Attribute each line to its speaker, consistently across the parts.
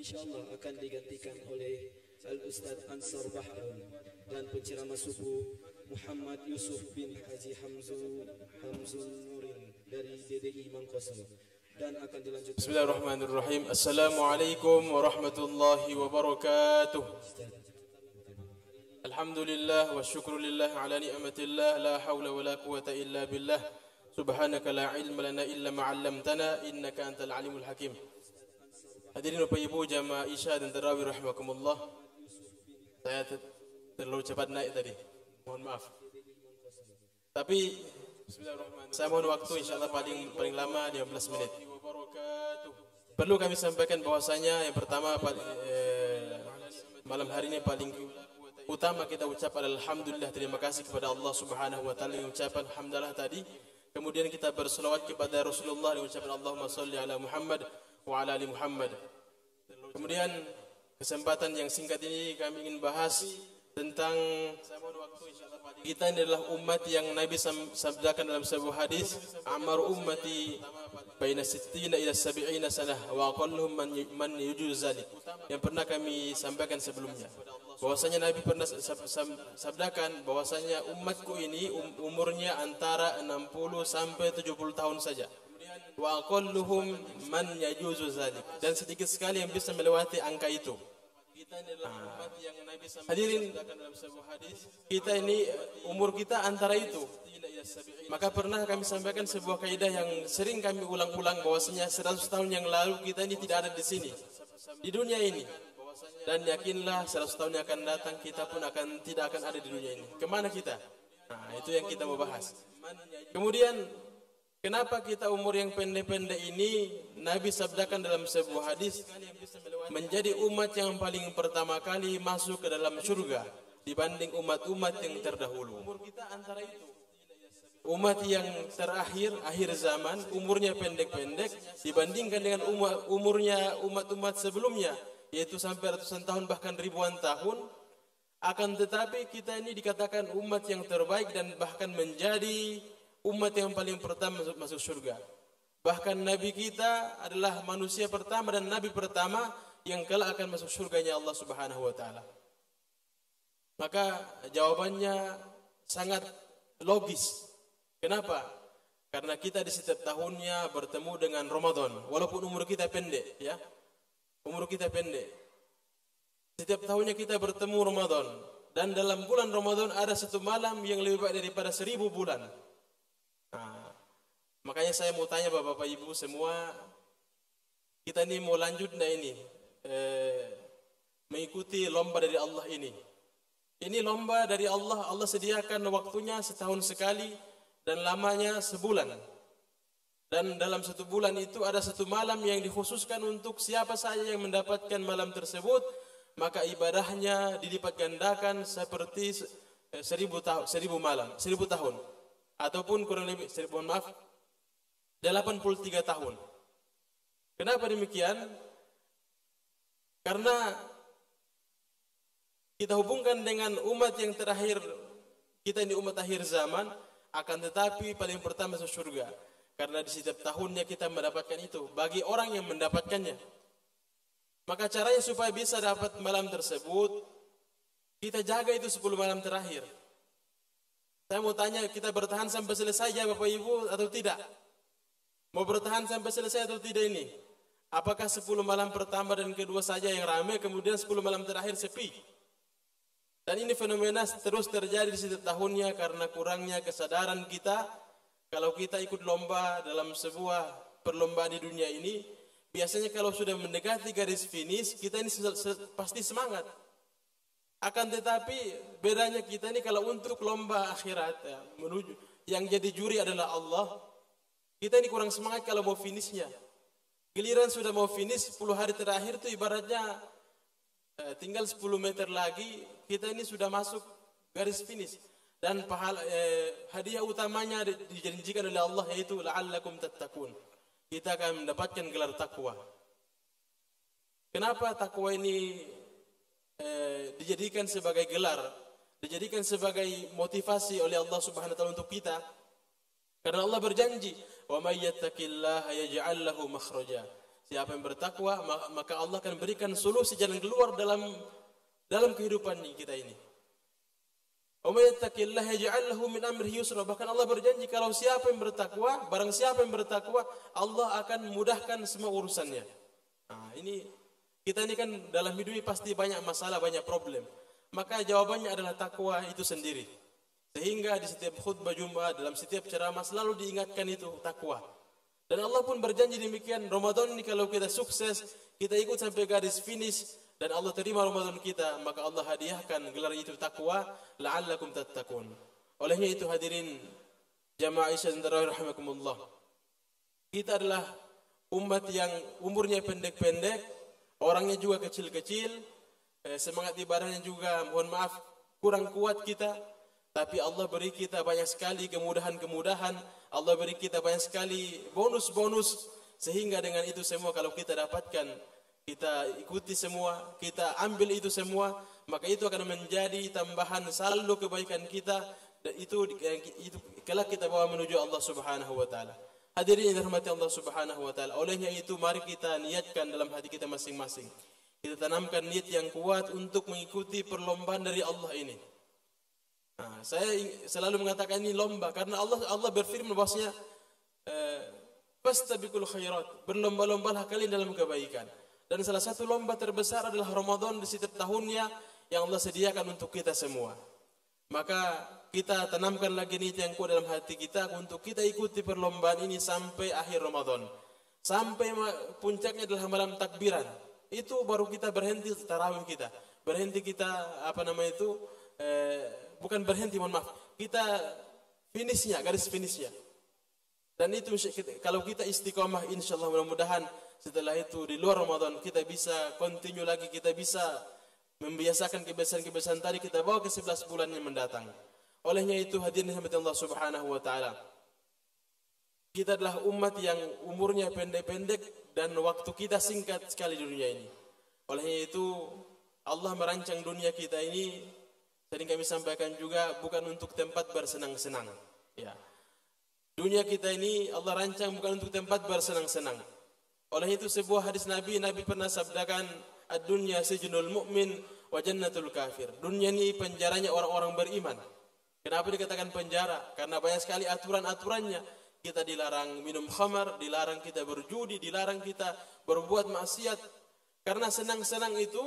Speaker 1: insyaallah akan digantikan oleh Al-Ustadz Ansar Bahrun dan penceramah subuh Muhammad Yusuf bin Haji Hamzul Nurin dari DDI Mangkoso, dan akan dilanjutkan.
Speaker 2: Bismillahirrahmanirrahim. Assalamualaikum warahmatullahi wabarakatuh. Alhamdulillah wa syukrulillah ala ni'matillah, la hawla wa la quwata illa billah. Subhanaka la ilma lana illa ma 'allamtana innaka antal alimul hakim. Hadirin Bapak Ibu jamaah Isya dan Tarawih rahimakumullah. Saya terlalu cepat naik tadi, mohon maaf. Tapi saya mohon waktu insyaallah paling lama 15 menit. Perlu kami sampaikan bahwasanya yang pertama malam hari ini paling utama kita ucap alhamdulillah, terima kasih kepada Allah Subhanahu wa taala yang ucapan alhamdulillah tadi. Kemudian kita berselawat kepada Rasulullah dengan ucapan Allahumma shalli ala Muhammad wa ala ali Muhammad. Kemudian kesempatan yang singkat ini kami ingin bahas tentang kita ini adalah umat yang Nabi sabdakan dalam sebuah hadis, amar ummati baina 60 ila 70 sanah wa aqalluhum man yujuz zalik, yang pernah kami sampaikan sebelumnya. Bahwasanya Nabi pernah sabdakan bahwasanya umatku ini umurnya antara 60 sampai 70 tahun saja. Wa aqalluhum man yajuzu zalik, dan sedikit sekali yang bisa melewati angka itu. Hadirin, kita ini umur kita antara itu. Maka pernah kami sampaikan sebuah kaidah yang sering kami ulang-ulang bahwasanya 100 tahun yang lalu kita ini tidak ada di sini, di dunia ini. Dan yakinlah 100 tahun yang akan datang kita pun tidak akan ada di dunia ini. Kemana kita? Nah, itu yang kita mau bahas. Kemudian kenapa kita umur yang pendek-pendek ini? Nabi sabdakan dalam sebuah hadis, menjadi umat yang paling pertama kali masuk ke dalam surga dibanding umat-umat yang terdahulu. Umat yang terakhir, akhir zaman, umurnya pendek-pendek dibandingkan dengan umurnya umat-umat sebelumnya, yaitu sampai ratusan tahun bahkan ribuan tahun. Akan tetapi kita ini dikatakan umat yang terbaik dan bahkan menjadi umat yang paling pertama masuk surga. Bahkan Nabi kita adalah manusia pertama dan Nabi pertama yang kelak akan masuk surganya Allah Subhanahu wa taala. Maka jawabannya sangat logis. Kenapa? Karena kita di setiap tahunnya bertemu dengan Ramadan, walaupun umur kita pendek, ya. Umur kita pendek. Setiap tahunnya kita bertemu Ramadan, dan dalam bulan Ramadan ada satu malam yang lebih baik daripada 1000 bulan. Nah, makanya saya mau tanya Bapak Ibu semua, kita ini mau lanjut ini mengikuti lomba dari Allah ini. Ini lomba dari Allah. Allah sediakan waktunya setahun sekali dan lamanya sebulan. Dan dalam satu bulan itu ada satu malam yang dikhususkan untuk siapa saja yang mendapatkan malam tersebut, maka ibadahnya dilipat gandakan seperti 1000 tahun. Ataupun kurang lebih 83 tahun. Kenapa demikian? Karena kita hubungkan dengan umat yang terakhir, kita ini umat akhir zaman, akan tetapi paling pertama masuk surga. Karena di setiap tahunnya kita mendapatkan itu bagi orang yang mendapatkannya. Maka caranya supaya bisa dapat malam tersebut, kita jaga itu 10 malam terakhir. Saya mau tanya, kita bertahan sampai selesai ya Bapak Ibu atau tidak? Mau bertahan sampai selesai atau tidak ini? Apakah 10 malam pertama dan kedua saja yang ramai, kemudian 10 malam terakhir sepi? Dan ini fenomena terus terjadi di setiap tahunnya karena kurangnya kesadaran kita. Kalau kita ikut lomba dalam sebuah perlombaan di dunia ini, biasanya kalau sudah mendekati garis finish, kita ini pasti semangat. Akan tetapi bedanya kita ini kalau untuk lomba akhirat, ya, menuju yang jadi juri adalah Allah, kita ini kurang semangat kalau mau finishnya. Giliran sudah mau finish 10 hari terakhir itu ibaratnya tinggal 10 meter lagi kita ini sudah masuk garis finish. Dan pahala hadiah utamanya dijanjikan oleh Allah yaitu la'allakum tattaqun. Kita akan mendapatkan gelar takwa. Kenapa takwa ini dijadikan sebagai gelar, dijadikan sebagai motivasi oleh Allah Subhanahu wa taala untuk kita? Karena Allah berjanji, "Wa may yattaqillaha yaj'al lahu makhraja." siapa yang bertakwa, maka Allah akan berikan solusi jalan keluar dalam kehidupan kita ini. Wa may yattaqillaha yaj'al lahu min amrihi yusra. Bahkan Allah berjanji kalau siapa yang bertakwa, barang siapa yang bertakwa, Allah akan mudahkan semua urusannya. Nah, ini kita ini kan dalam hidup ini pasti banyak masalah, banyak problem. Maka jawabannya adalah takwa itu sendiri. Sehingga di setiap khutbah Jumat, dalam setiap ceramah selalu diingatkan itu takwa. Dan Allah pun berjanji demikian, Ramadan ini kalau kita sukses, kita ikut sampai garis finish dan Allah terima Ramadan kita, maka Allah hadiahkan gelar itu takwa, la'allakum tattaqun. Olehnya itu hadirin jamaah Isya rahimakumullah. Kita adalah umat yang umurnya pendek-pendek, orangnya juga kecil-kecil, semangat ibadahnya juga mohon maaf kurang kuat kita. Tapi Allah beri kita banyak sekali kemudahan-kemudahan, Allah beri kita banyak sekali bonus-bonus, sehingga dengan itu semua kalau kita dapatkan, kita ikuti semua, kita ambil itu semua, maka itu akan menjadi tambahan saldo kebaikan kita, dan itu kelak kita bawa menuju Allah Subhanahu wa taala. Hadirin yang dirahmati Allah Subhanahu wa taala, olehnya itu mari kita niatkan dalam hati kita masing-masing. Kita tanamkan niat yang kuat untuk mengikuti perlombaan dari Allah ini. Nah, saya selalu mengatakan ini lomba karena Allah berfirman bahwasanya fastabiqul khairat, berlomba-lombalah kalian dalam kebaikan. Dan salah satu lomba terbesar adalah Ramadan di setiap tahunnya yang Allah sediakan untuk kita semua. Maka kita tanamkan lagi niat yang kuat dalam hati kita untuk kita ikuti perlombaan ini sampai akhir Ramadan. Sampai puncaknya adalah malam takbiran. Itu baru kita berhenti tarawih kita. Berhenti kita bukan berhenti, mohon maaf. Kita finishnya, garis finishnya. Dan itu kalau kita istiqomah, insyaallah mudah-mudahan setelah itu di luar Ramadan kita bisa continue lagi, kita bisa membiasakan kebiasaan-kebiasaan tadi kita bawa ke 11 bulan yang mendatang. Olehnya itu hadirin rahmat Allah Subhanahu wa taala. Kita adalah umat yang umurnya pendek-pendek dan waktu kita singkat sekali di dunia ini. Olehnya itu Allah merancang dunia kita ini, sering kami sampaikan juga, bukan untuk tempat bersenang-senang. Ya. Dunia kita ini Allah rancang bukan untuk tempat bersenang-senang. Oleh itu sebuah hadis Nabi pernah sabdakan, ad-dunya sijnul mu'min wa jannatul kafir. Dunia ini penjaranya orang-orang beriman. Kenapa dikatakan penjara? Karena banyak sekali aturan-aturannya. Kita dilarang minum khamar, dilarang kita berjudi, dilarang kita berbuat maksiat. Karena senang-senang itu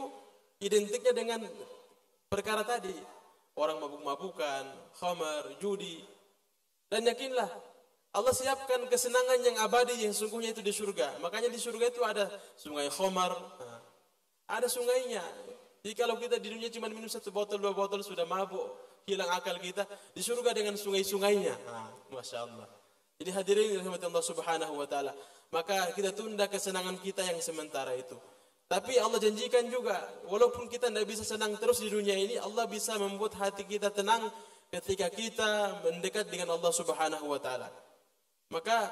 Speaker 2: identiknya dengan perkara tadi. Orang mabuk-mabukan, khamar, judi. Dan yakinlah, Allah siapkan kesenangan yang abadi yang sungguhnya itu di surga. Makanya di surga itu ada sungai khamar. Ada sungainya. Jadi kalau kita di dunia cuma minum 1 botol, 2 botol sudah mabuk, hilang akal kita. Di surga dengan sungai-sungainya. Masya Allah. Jadi hadirin rahmat Allah Subhanahu wa taala. Maka kita tunda kesenangan kita yang sementara itu. Tapi Allah janjikan juga, walaupun kita tidak bisa senang terus di dunia ini, Allah bisa membuat hati kita tenang ketika kita mendekat dengan Allah Subhanahu wa taala. Maka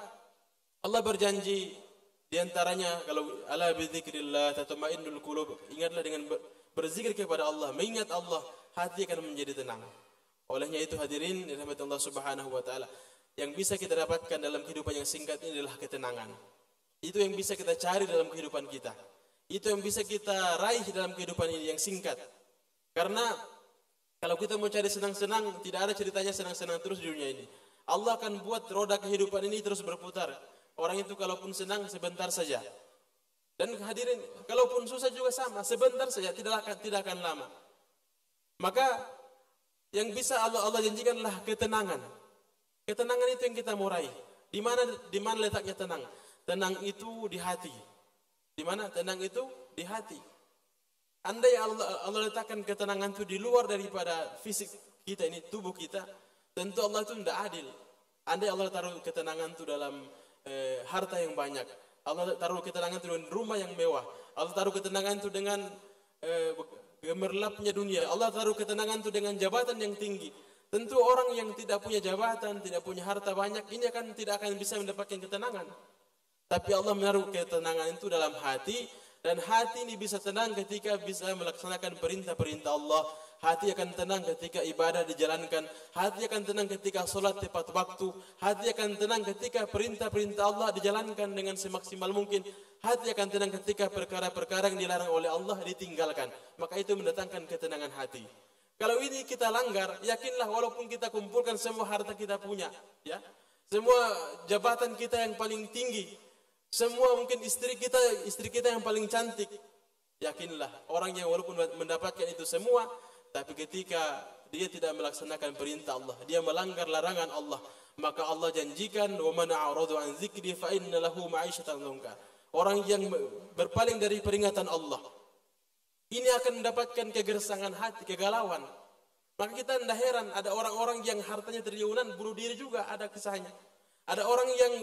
Speaker 2: Allah berjanji di antaranya, kalau ala bizikrillah tatma'innul qulub, ingatlah dengan berzikir kepada Allah, mengingat Allah, hati akan menjadi tenang. Olehnya itu hadirin rahmat Allah Subhanahu wa taala, yang bisa kita dapatkan dalam kehidupan yang singkat ini adalah ketenangan. Itu yang bisa kita cari dalam kehidupan kita. Itu yang bisa kita raih dalam kehidupan ini yang singkat. Karena kalau kita mau cari senang-senang, tidak ada ceritanya senang-senang terus di dunia ini. Allah akan buat roda kehidupan ini terus berputar. Orang itu kalaupun senang sebentar saja. Dan hadirin, kalaupun susah juga sama, sebentar saja, tidak akan lama. Maka yang bisa Allah janjikan adalah ketenangan. Ketenangan itu yang kita mau raih. Di mana letaknya tenang? Tenang itu di hati. Di mana tenang itu? Di hati. Andai Allah letakkan ketenangan itu di luar daripada fisik kita ini, tubuh kita, tentu Allah itu tidak adil. Andai Allah taruh ketenangan itu dalam harta yang banyak, Allah taruh ketenangan itu dengan rumah yang mewah, Allah taruh ketenangan itu dengan gemerlapnya dunia, Allah taruh ketenangan itu dengan jabatan yang tinggi. Tentu orang yang tidak punya jabatan, tidak punya harta banyak, ini tidak akan bisa mendapatkan ketenangan. Tapi Allah menaruh ketenangan itu dalam hati, Dan hati ini bisa tenang ketika bisa melaksanakan perintah-perintah Allah. Hati akan tenang ketika ibadah dijalankan. Hati akan tenang ketika sholat tepat waktu. Hati akan tenang ketika perintah-perintah Allah dijalankan dengan semaksimal mungkin. Hati akan tenang ketika perkara-perkara yang dilarang oleh Allah ditinggalkan. Maka itu mendatangkan ketenangan hati. Kalau ini kita langgar, yakinlah walaupun kita kumpulkan semua harta kita punya, ya, semua jabatan kita yang paling tinggi, semua mungkin istri kita yang paling cantik, yakinlah orang yang walaupun mendapatkan itu semua, tapi ketika dia tidak melaksanakan perintah Allah, dia melanggar larangan Allah, maka Allah janjikan wa man a'radu an dzikri fa inna lahu ma'isyatan dhanka. Orang yang berpaling dari peringatan Allah, ini akan mendapatkan kegersangan hati, kegalauan. Maka kita tidak heran ada orang-orang yang hartanya triliunan bunuh diri juga, ada kisahnya. Ada orang yang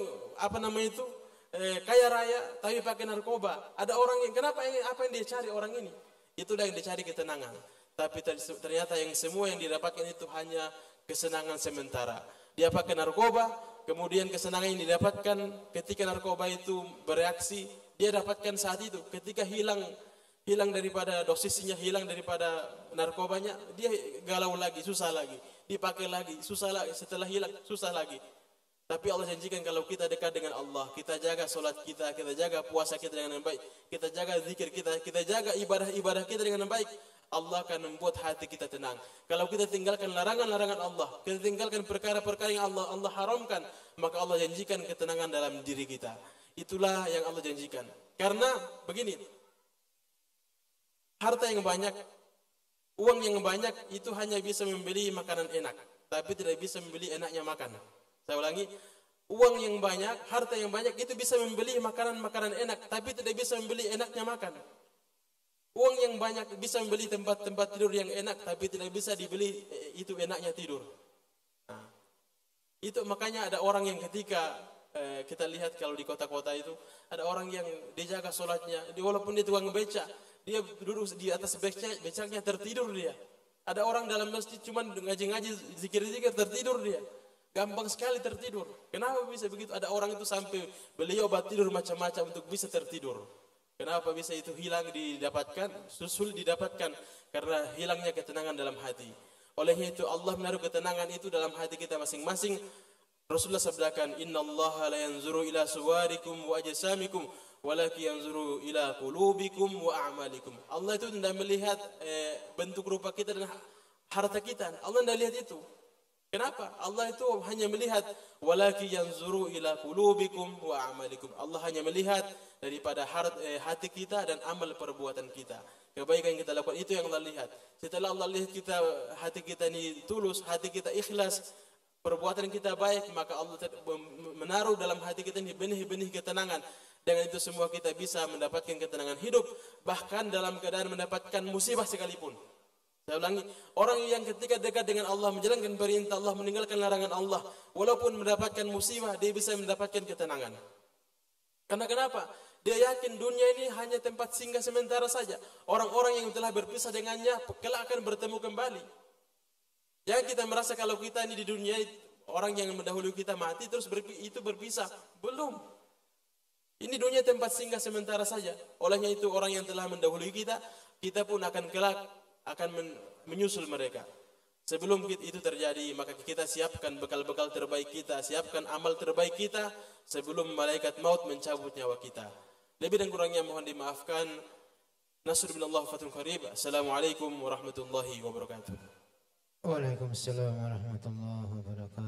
Speaker 2: kaya raya tapi pakai narkoba. Ada orang yang apa yang dia cari orang ini? Itulah yang dicari ketenangan. Tapi ternyata yang semua yang didapatkan itu hanya kesenangan sementara. Dia pakai narkoba, kemudian kesenangan yang didapatkan ketika narkoba itu bereaksi, dia dapatkan saat itu. Ketika hilang daripada dosisnya, hilang daripada narkobanya, dia galau lagi, susah lagi. Dipakai lagi, susah lagi. Setelah hilang, susah lagi. Tapi Allah janjikan kalau kita dekat dengan Allah, kita jaga solat kita jaga puasa kita dengan baik, kita jaga zikir kita jaga ibadah kita dengan baik, Allah akan membuat hati kita tenang. Kalau kita tinggalkan larangan-larangan Allah, kita tinggalkan perkara-perkara yang Allah haramkan, maka Allah janjikan ketenangan dalam diri kita. Itulah yang Allah janjikan. Karena begini, harta yang banyak, uang yang banyak itu hanya bisa membeli makanan enak, tapi tidak bisa membeli enaknya makan. Saya ulangi, uang yang banyak, harta yang banyak itu bisa membeli makanan-makanan enak, tapi tidak bisa membeli enaknya makan. Uang yang banyak bisa membeli tempat-tempat tidur yang enak, tapi tidak bisa dibeli itu enaknya tidur. Nah, itu makanya ada orang yang ketika kita lihat kalau di kota-kota itu, ada orang yang dijaga sholatnya, walaupun dia tukang beca, dia duduk di atas becaknya tertidur dia. Ada orang dalam masjid cuma ngaji-ngaji, zikir-zikir tertidur dia. Gampang sekali tertidur. Kenapa bisa begitu? Ada orang itu sampai beli obat tidur macam-macam untuk bisa tertidur. Kenapa bisa itu hilang didapatkan? Susul didapatkan karena hilangnya ketenangan dalam hati. Olehnya itu Allah menaruh ketenangan itu dalam hati kita masing-masing. Rasulullah sabdakan, "Innallaha la yanzuru ila suwarikum wa ajsamikum, walakin yanzuru ila qulubikum wa a'malikum." Allah itu tidak melihat bentuk rupa kita dan harta kita. Allah tidak lihat itu. Kenapa? Allah itu hanya melihat walaki yanzuru ila qulubikum wa a'malikum. Allah hanya melihat daripada hati kita dan amal perbuatan kita. Kebaikan yang kita lakukan itu yang Allah lihat. Setelah Allah lihat hati kita ini tulus, hati kita ikhlas, perbuatan kita baik, maka Allah menaruh dalam hati kita ini benih-benih ketenangan. Dengan itu semua kita bisa mendapatkan ketenangan hidup, bahkan dalam keadaan mendapatkan musibah sekalipun. Saya ulangi, orang yang ketika dekat dengan Allah, menjalankan perintah Allah, meninggalkan larangan Allah, walaupun mendapatkan musibah, dia bisa mendapatkan ketenangan. Karena kenapa? Dia yakin dunia ini hanya tempat singgah sementara saja. Orang-orang yang telah berpisah dengannya, kelak akan bertemu kembali. Jangan kita merasa kalau kita ini di dunia, orang yang mendahului kita mati, terus itu berpisah. Belum. Ini dunia tempat singgah sementara saja. Olehnya itu orang yang telah mendahului kita pun akan kelak akan menyusul mereka. Sebelum itu terjadi, maka kita siapkan bekal-bekal terbaik kita, siapkan amal terbaik kita sebelum malaikat maut mencabut nyawa kita. Lebih dan kurangnya mohon dimaafkan. Nasrul minallah fathul qarib. Assalamualaikum warahmatullahi wabarakatuh.
Speaker 3: Waalaikumsalam warahmatullahi wabarakatuh.